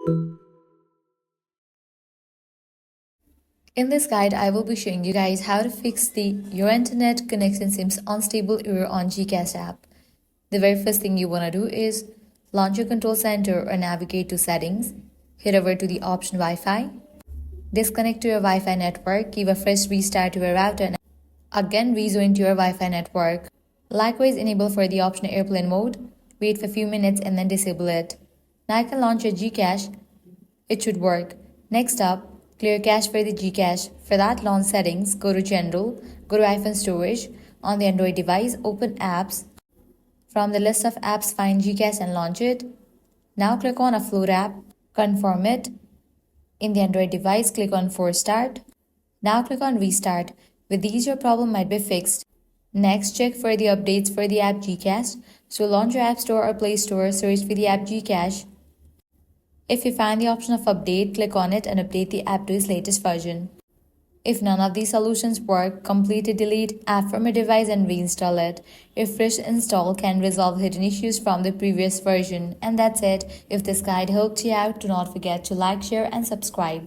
In this guide, I will be showing you guys how to fix your internet connection seems unstable error on GCash app. The very first thing you want to do is launch your control center or navigate to settings. Head over to the option Wi-Fi. Disconnect to your Wi-Fi network. Give a fresh restart to your router and again rejoin to your Wi-Fi network. Likewise, enable for the option airplane mode. Wait for a few minutes and then disable it. Now I can launch your GCash. It should work. Next up, clear cache for the GCache. For that, launch settings, go to general, go to iPhone storage. On the Android device, open apps. From the list of apps, find GCache and launch it. Now click on Upload app, confirm it. In the Android device, click on Force Start. Now click on Restart. With these, your problem might be fixed. Next, check for the updates for the app GCache. So launch your App Store or Play Store, search for the app GCache. If you find the option of update, click on it and update the app to its latest version. If none of these solutions work, completely delete app from your device and reinstall it. A fresh install can resolve hidden issues from the previous version. And that's it. If this guide helped you out, do not forget to like, share and subscribe.